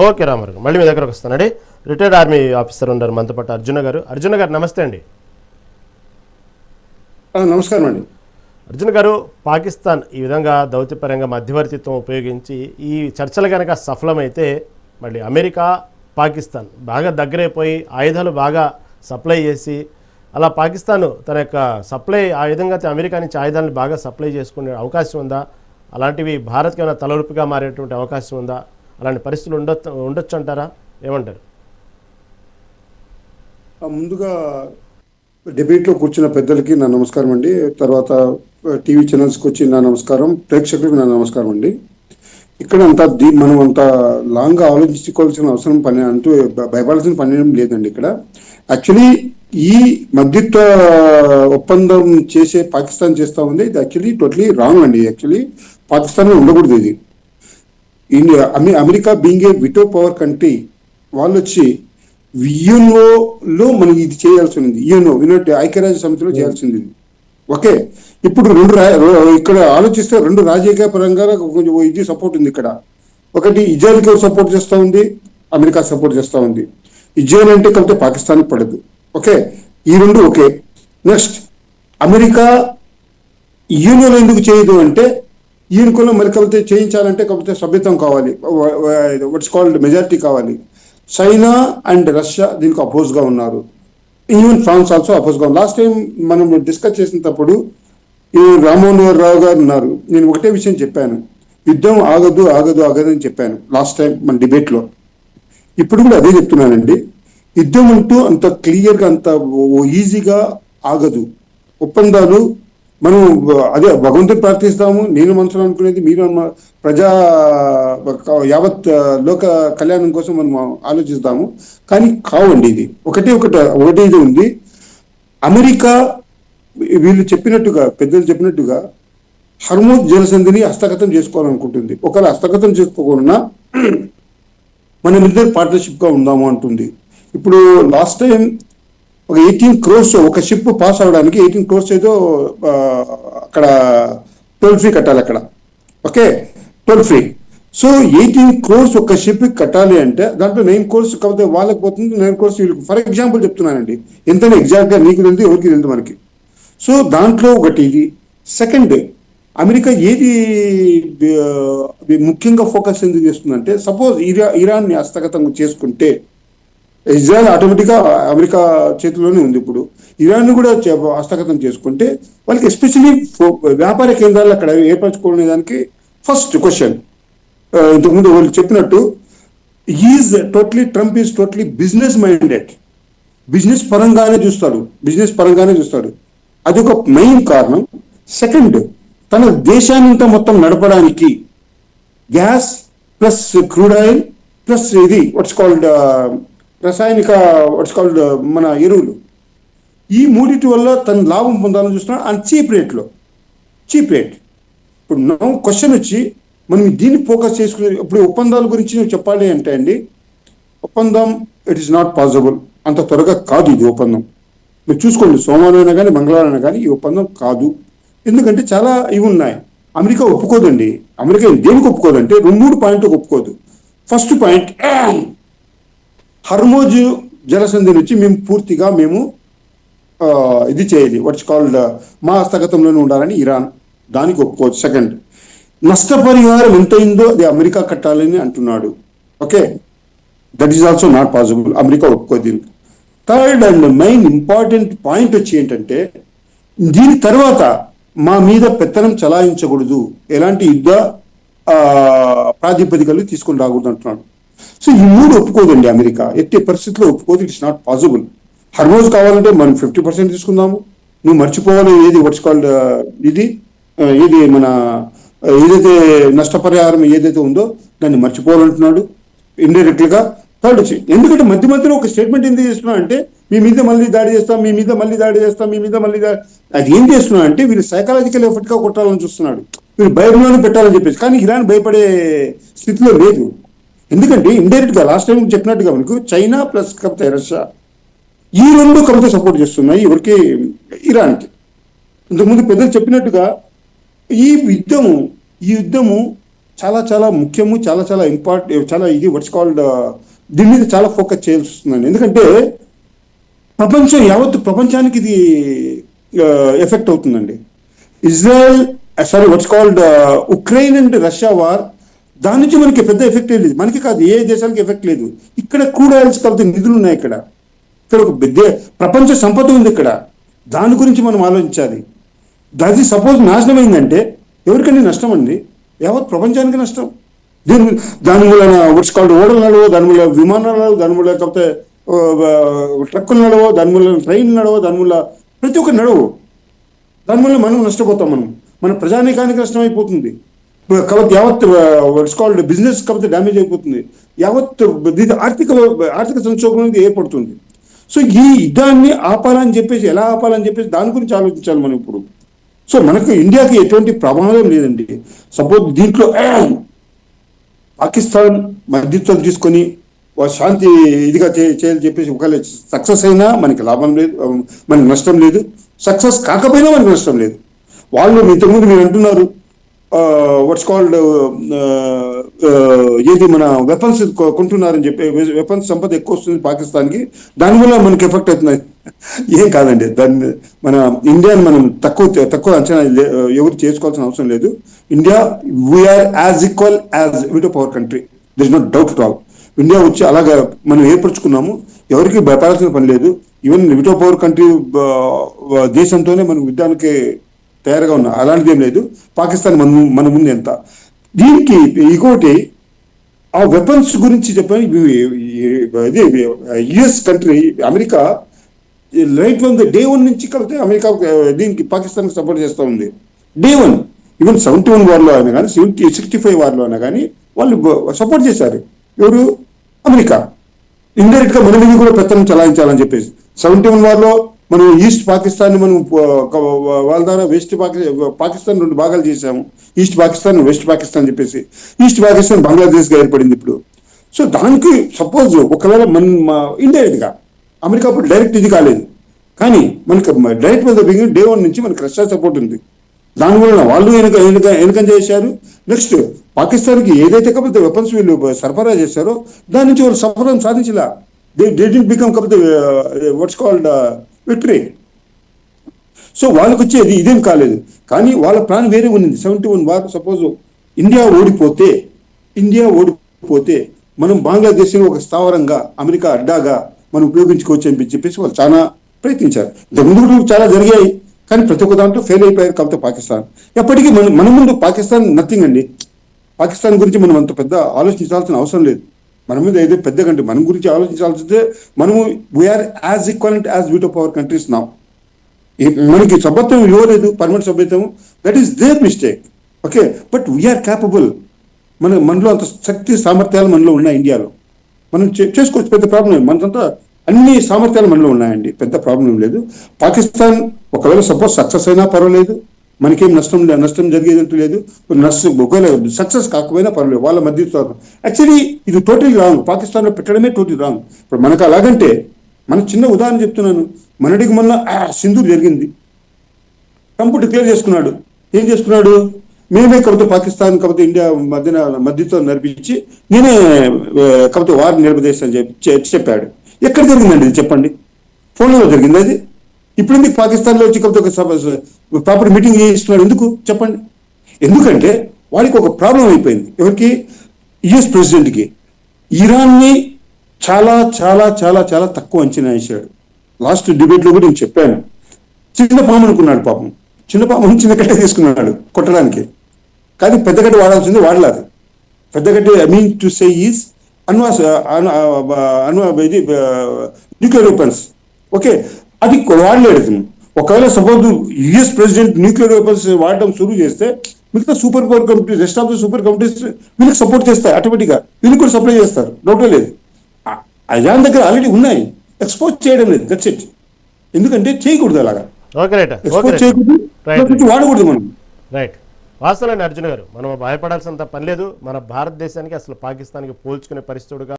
Okay Ramarao, మళ్ళీ మీ దగ్గరకు వస్తానండి. రిటైర్డ్ ఆర్మీ ఆఫీసర్ ఉన్నారు మనతో పాటు అర్జున గారు. అర్జున గారు నమస్తే అండి. నమస్కారం అండి. అర్జున్ గారు, పాకిస్తాన్ ఈ విధంగా దౌత్యపరంగా మధ్యవర్తిత్వం ఉపయోగించి ఈ చర్చలు కనుక సఫలమైతే మళ్ళీ అమెరికా పాకిస్తాన్ బాగా దగ్గరైపోయి ఆయుధాలు బాగా సప్లై చేసి అలా పాకిస్తాన్ తన యొక్క సప్లై ఆ విధంగా అమెరికా నుంచి ఆయుధాలను బాగా సప్లై చేసుకునే అవకాశం ఉందా? అలాంటివి భారత్కి ఏమైనా తలొరుపుగా మారేటువంటి అవకాశం ఉందా? అలాంటి పరిస్థితులు ఉండొచ్చు అంటారా? ఏమంటారు? ముందుగా డిబేట్లో కూర్చున్న పెద్దలకి నా నమస్కారం అండి. తర్వాత టీవీ ఛానల్స్కి వచ్చి నా నమస్కారం, ప్రేక్షకులకు నా నమస్కారం అండి. ఇక్కడ మనం అంత లాంగ్గా ఆలోచించుకోవాల్సిన అవసరం అంటూ భయపడాల్సిన పని ఏం లేదండి. ఇక్కడ యాక్చువల్లీ ఈ మధ్యత్వ ఒప్పందం చేసే పాకిస్తాన్ చేస్తూ ఉంది. ఇది యాక్చువల్లీ టోటలీ రాంగ్ అండి. యాక్చువల్లీ పాకిస్తాన్లో ఉండకూడదు ఇది. India America being a veto power country, వాళ్ళు వచ్చి యుఎన్ఓలో మనం ఇది చేయాల్సి ఉంది. యునైటెడ్ ఐక్యరాజ్య సమితిలో చేయాల్సింది. ఓకే, ఇప్పుడు ఇక్కడ ఆలోచిస్తే రెండు రాజకీయ పరంగా కొంచెం ఇది సపోర్ట్ ఉంది ఇక్కడ. ఒకటి ఇజ్రాయెల్కి సపోర్ట్ చేస్తూ ఉంది, అమెరికా సపోర్ట్ చేస్తూ ఉంది. ఇజ్రాయెల్ అంటే కాకపోతే పాకిస్తాన్కి పడదు. ఓకే, ఈ రెండు ఓకే. నెక్స్ట్, అమెరికా యుఎన్ఓలో ఎందుకు చేయదు అంటే యుఎన్ఓలో మరి కాకపోతే చేయించాలంటే కాకపోతే సభ్యత్వం కావాలి, వాట్స్ కాల్డ్ మెజారిటీ కావాలి. చైనా అండ్ రష్యా దీనికి అపోజ్గా ఉన్నారు. ఈవెన్ ఫ్రాన్స్ ఆల్సో అపోజ్గా ఉంది. లాస్ట్ టైం మనం డిస్కస్ చేసినప్పుడు ఈ రామ్మోహన్ రావు గారు ఉన్నారు. నేను ఒకటే విషయం చెప్పాను, యుద్ధం ఆగదు ఆగదు ఆగదు అని చెప్పాను లాస్ట్ టైం మన డిబేట్లో. ఇప్పుడు కూడా అదే చెప్తున్నానండి. యుద్ధం అంటూ అంత క్లియర్గా అంత ఈజీగా ఆగదు. ఒప్పందాలు మనం అదే భగవంతుని ప్రార్థిస్తాము. నేను మనసులో అనుకునేది మీరు ప్రజా యావత్ లోక కళ్యాణం కోసం మనం ఆలోచిస్తాము, కానీ కావండి. ఇది ఒకటి ఇది ఉంది. అమెరికా వీళ్ళు చెప్పినట్టుగా, పెద్దలు చెప్పినట్టుగా హర్మూజ్ జలసంధిని హస్తగతం చేసుకోవాలనుకుంటుంది. ఒకవేళ హస్తగతం చేసుకోకుండా మనం ఇద్దరు పార్ట్నర్షిప్గా ఉందాము అంటుంది. ఇప్పుడు లాస్ట్ టైం ఒక 18 crores ఒక షిప్ పాస్ అవడానికి 18 crores ఏదో అక్కడ టోల్ ఫ్రీ కట్టాలి అక్కడ. Okay, toll free. So 18 crores ఒక షిప్ కట్టాలి అంటే దాంట్లో 9 crores కాకపోతే వాళ్ళకి పోతుంది, 9 crores వీళ్ళకి. ఫర్ ఎగ్జాంపుల్ చెప్తున్నానండి, ఎంతనే ఎగ్జాక్ట్గా నీకు తెలియదు, ఎవరికి తెలియదు మనకి. సో దాంట్లో ఒకటి ఇది. సెకండ్, అమెరికా ఏది ముఖ్యంగా ఫోకస్ ఎందుకు చేస్తుందంటే, సపోజ్ ఇరాన్ని హస్తగతం చేసుకుంటే ఇజ్రాయెల్ ఆటోమేటిక్గా అమెరికా చేతిలోనే ఉంది. ఇప్పుడు ఇరాన్ కూడా హస్తగతం చేసుకుంటే వాళ్ళకి ఎస్పెషలీ వ్యాపార కేంద్రాలు అక్కడ ఏర్పరచుకునే దానికి ఫస్ట్ క్వశ్చన్. ఇంతకుముందు వాళ్ళు చెప్పినట్టు Trump is totally business minded. Business పరంగానే చూస్తాడు. అది ఒక మెయిన్ కారణం. సెకండ్, తన దేశాన్ని మొత్తం నడపడానికి gas plus crude oil plus ఇది వాట్స్ కాల్డ్ రసాయనిక మన ఎరువులు, ఈ మూడిటి వల్ల తను లాభం పొందాలని చూస్తున్నాడు. And cheap rate. ఇప్పుడు నా క్వశ్చన్ వచ్చి మనం దీన్ని ఫోకస్ చేసుకునే ఇప్పుడు ఒప్పందాల గురించి నువ్వు చెప్పాలి అంటే అండి, ఒప్పందం ఇట్ ఈస్ నాట్ పాసిబుల్. అంత త్వరగా కాదు ఇది ఒప్పందం. మీరు చూసుకోండి, సోమవారం అయినా కానీ మంగళవారం అయినా కానీ ఈ ఒప్పందం కాదు. ఎందుకంటే చాలా ఇవి ఉన్నాయి. అమెరికా ఒప్పుకోదండి. అమెరికా దేనికి ఒప్పుకోదంటే 2-3 పాయింట్లకు ఒప్పుకోదు. ఫస్ట్ పాయింట్, హర్మోజ్ జలసంధి నుంచి పూర్తిగా ఇది చేయాలి, వాట్స్ కాల్డ్ మా హస్తగతంలోనే ఉండాలని ఇరాన్, దానికి ఒప్పుకోవచ్చు. సెకండ్, నష్టపరిహారం ఎంత అయిందో అది అమెరికా కట్టాలని అంటున్నాడు. Okay, that is also not possible. America ఒప్పుకోదు దీనికి. Third and main important point వచ్చి ఏంటంటే, దీని తర్వాత మా మీద పెత్తనం చలాయించకూడదు, ఎలాంటి యుద్ధ ప్రాతిపదికలు తీసుకొని రాకూడదు అంటున్నాడు. సో ఈ మూడు ఒప్పుకోదండి అమెరికా, ఎట్టి పరిస్థితుల్లో ఒప్పుకోదు. It's not possible. హర్మోజ్ కావాలంటే మనం 50% తీసుకుందాము. నువ్వు మర్చిపోవాలి ఏది వాట్స్ కాల్డ్ ఇది మన ఏదైతే నష్టపరిహారం ఏదైతే ఉందో దాన్ని మర్చిపోవాలంటున్నాడు ఇండైరెక్ట్గా. థర్డ్ వచ్చి ఎందుకంటే మధ్యలో ఒక స్టేట్మెంట్ ఎందుకు చేస్తున్నా అంటే, మీ మీద మళ్ళీ దాడి చేస్తాం, అది ఏం చేస్తున్నా అంటే వీళ్ళు సైకలాజికల్ ఎఫెక్ట్గా కొట్టాలని చూస్తున్నాడు, వీళ్ళు భయంలోనే పెట్టాలని చెప్పేసి. కానీ ఇరాన్ భయపడే స్థితిలో లేదు. ఎందుకంటే ఇండైరెక్ట్గా లాస్ట్ టైం చెప్పినట్టుగా మనకు చైనా ప్లస్ కాకపోతే రష్యా, ఈ రెండు కాకపోతే సపోర్ట్ చేస్తున్నాయి ఎవరికి, ఇరాన్కి. ఇంతకుముందు పెద్దలు చెప్పినట్టుగా ఈ యుద్ధము చాలా చాలా ముఖ్యము, చాలా చాలా ఇంపార్టెంట్, చాలా ఇది వాట్స్ కాల్డ్ దీని మీద చాలా ఫోకస్ చేయాల్సి వస్తుందండి. ఎందుకంటే ప్రపంచానికి ఇది ఎఫెక్ట్ అవుతుందండి. Israel what's called Ukraine and Russia war, దాని నుంచి మనకి పెద్ద ఎఫెక్ట్ లేదు. మనకి కాదు, ఏ దేశానికి ఎఫెక్ట్ లేదు. ఇక్కడ క్రూడ్ ఆయిల్స్ కలిపి నిధులు ఉన్నాయి. ఇక్కడ ఒక ప్రపంచ సంపద ఉంది. ఇక్కడ దాని గురించి మనం ఆలోచించాలి. అది సపోజ్ నాశనం అయిందంటే ఎవరికండి నష్టం అండి? యావత్ ప్రపంచానికి నష్టం. దాని వలన వాట్స్ కాల్డ్ ఓడలు నడవో, దాని వల్ల విమానాలు నడవో, దాని వల్ల కాకపోతే ట్రక్కులు నడవో, దాని వల్ల ట్రైన్ నడవో, దాని వల్ల ప్రతి ఒక్కరు నడవు. దానివల్ల మనం నష్టపోతాం. మన ప్రజానీకానికి నష్టం అయిపోతుంది. కాబట్టి యావత్ వాట్స్ కాల్డ్ బిజినెస్ కాబట్టి డ్యామేజ్ అయిపోతుంది. యావత్ ఆర్థిక సంక్షోభం అనేది ఏర్పడుతుంది. సో ఈ యుద్ధాన్ని ఆపాలని చెప్పేసి, ఎలా ఆపాలని చెప్పేసి దాని గురించి ఆలోచించాలి మనం ఇప్పుడు. సో మనకు ఇండియాకి ఎటువంటి ప్రమాదం లేదండి. సపోజ్ దీంట్లో పాకిస్తాన్ మధ్యత్వం తీసుకొని శాంతి ఇదిగా చేయాలని చెప్పేసి ఒకవేళ సక్సెస్ అయినా మనకి లాభం లేదు, మనకి నష్టం లేదు. సక్సెస్ కాకపోయినా మనకి నష్టం లేదు. వాళ్ళు ఇంతకుముందు మీరు అంటున్నారు వాట్స్ కాల్డ్ ఏది మన వెపన్స్ కొంటున్నారని చెప్పి, వెపన్స్ సంపద ఎక్కువ వస్తుంది పాకిస్తాన్కి, దానివల్ల మనకి ఎఫెక్ట్ అవుతుంది. ఏం కాదండి, దాన్ని మన ఇండియాని మనం తక్కువ అంచనా ఎవరు చేసుకోవాల్సిన అవసరం లేదు. India we are as equal as veto power country, there is no doubt at all. India వచ్చి అలాగా మనం ఏర్పరచుకున్నాము, ఎవరికి భయపడాల్సిన పని లేదు. ఈవెన్ విటో పవర్ కంట్రీ దేశంతోనే మనం యుద్ధానికి తయారుగా ఉన్నాం, అలాంటిది ఏం లేదు. పాకిస్తాన్ మన ముందు ఎంత. దీనికి ఇంకోటి ఆ వెపన్స్ గురించి చెప్పాను. ఇది US country, America right from the day 1 నుంచి కలిపితే అమెరికా దీనికి పాకిస్తాన్కి సపోర్ట్ చేస్తూ ఉంది. డే 1, ఈవెన్ 71 వార్లో అయినా కానీ 65 వార్లో అయినా కానీ వాళ్ళు సపోర్ట్ చేశారు. ఎవరు? అమెరికా. ఇండైరెక్ట్ గా మన మీద కూడా పెత్తనం చలాయించాలని చెప్పేసి 71 వార్లో మనం ఈస్ట్ పాకిస్తాన్ మనం వాళ్ళ ద్వారా పాకిస్తాన్ 2 భాగాలు చేశాము. ఈస్ట్ పాకిస్తాన్, వెస్ట్ పాకిస్తాన్ చెప్పేసి. ఈస్ట్ పాకిస్తాన్ బంగ్లాదేశ్గా ఏర్పడింది ఇప్పుడు. సో దానికి సపోజ్ ఒకవేళ ఇండైరెక్ట్ గా అమెరికా అప్పుడు డైరెక్ట్ ఇది కాలేదు, కానీ మనకి డైరెక్ట్ మీద బిగినింగ్ డే 1 నుంచి మనకి రష్యా సపోర్ట్ ఉంది. దానివల్ల వాళ్ళు వెనుకం చేశారు. నెక్స్ట్ పాకిస్తాన్కి ఏదైతే కాకపోతే వెపన్స్ వీళ్ళు సరఫరా చేశారో దాని నుంచి వాళ్ళు సఫలం సాధించలా. దే డిడ్ంట్ బికమ్ కాకపోతే వాట్స్ కాల్డ్ విక్టరీ. సో వాళ్ళకి వచ్చేది ఇదేం కాలేదు, కానీ వాళ్ళ ప్లాన్ వేరే ఉన్నది. 71 వార్ సపోజ్ ఇండియా ఓడిపోతే మనం బంగ్లాదేశ్ని ఒక స్థావరంగా, అమెరికా అడ్డాగా మనం ఉపయోగించుకోవచ్చు అని చెప్పేసి వాళ్ళు చాలా ప్రయత్నించారు. ముందు చాలా జరిగాయి, కానీ ప్రతి ఒక్క దాంట్లో ఫెయిల్ అయిపోయారు. కాబట్టి పాకిస్తాన్ ఎప్పటికీ మన ముందు పాకిస్తాన్ నథింగ్ అండి. పాకిస్తాన్ గురించి మనం అంత పెద్ద ఆలోచించాల్సిన అవసరం లేదు. మన మీద ఏదో పెద్ద కంట్రీ, మన గురించి ఆలోచించాల్సిందే. మనము we are as equivalent as veto power countries now. మనకి సభ్యత్వం ఇవ్వలేదు, పర్మనెంట్ సభ్యత్వం, that is their mistake. Okay, but we are capable. మనలో అంత శక్తి సామర్థ్యాలు మనలో ఉన్నాయి. ఇండియాలో మనం చేసుకోవచ్చు, పెద్ద ప్రాబ్లం లేదు. మనకంతా అన్ని సామర్థ్యాలు మనలో ఉన్నాయండి, పెద్ద ప్రాబ్లం లేదు. పాకిస్తాన్ ఒకవేళ సపోజ్ సక్సెస్ అయినా పర్వాలేదు, మనకేం నష్టం జరిగేదంటూ లేదు. ఒకవేళ సక్సెస్ కాకపోయినా పర్వాలేదు, వాళ్ళ మధ్య. యాక్చువల్లీ ఇది టోటల్ రాంగ్, పాకిస్తాన్లో పెట్టడమే టోటల్ రాంగ్. ఇప్పుడు మనకు అలాగంటే, మన చిన్న ఉదాహరణ చెప్తున్నాను. మనడికి మొన్న సింధూర్ జరిగింది, ట్రంప్ డిక్లేర్ చేసుకున్నాడు. ఏం చేసుకున్నాడు? మేమే కాకపోతే పాకిస్తాన్ కాకపోతే ఇండియా మధ్యతో నడిపించి నేనే కాకపోతే వార్ నిలబదేశ్ అని చెప్పాడు. ఎక్కడ జరిగిందండి ఇది చెప్పండి? ఫోన్లో జరిగింది అది. ఇప్పుడు ఎందుకు పాకిస్తాన్లో వచ్చి కాకపోతే ఒక ప్రాపర్ మీటింగ్ చేస్తున్నాడు? ఎందుకు చెప్పండి? ఎందుకంటే వాడికి ఒక ప్రాబ్లం అయిపోయింది. ఎవరికి? యుఎస్ ప్రెసిడెంట్కి. ఇరాన్ని చాలా చాలా చాలా చాలా తక్కువ అంచనా వేశాడు. లాస్ట్ డిబేట్లో కూడా నేను చెప్పాను. చిన్న పాము అనుకున్నాడు పాపం. చిన్న పాము చిన్న గడ్డ తీసుకున్నాడు కొట్టడానికి, కానీ పెద్ద గడ్డ వాడాల్సింది వాడలేదు. పెద్ద గడ్డ I mean to say is nuclear weapons. Okay, అది వాడలేడు. ఒకవేళ suppose US president nuclear weapons వాడడం షురూ చేస్తే మిగతా super power countries, rest of the super countries వీళ్ళకి సపోర్ట్ చేస్తాయి, ఆటోమేటిక్గా వీళ్ళకి కూడా సప్లై చేస్తారు, డౌటే లేదు. ఇరాన్ దగ్గర ఆల్రెడీ ఉన్నాయి, ఎక్స్పోర్ట్ చేయడం లేదు, దట్స్ ఇట్. ఎందుకంటే చేయకూడదు అలాగా, ఎక్స్పోర్ట్ చేయకూడదు, వాడకూడదు మనం. రైట్, వాస్తవాలండి అర్జున్ గారు. మనం భయపడాల్సినంత పని లేదు. మన భారతదేశానికి అసలు పాకిస్తాన్కి పోల్చుకునే పరిస్థితుడుగా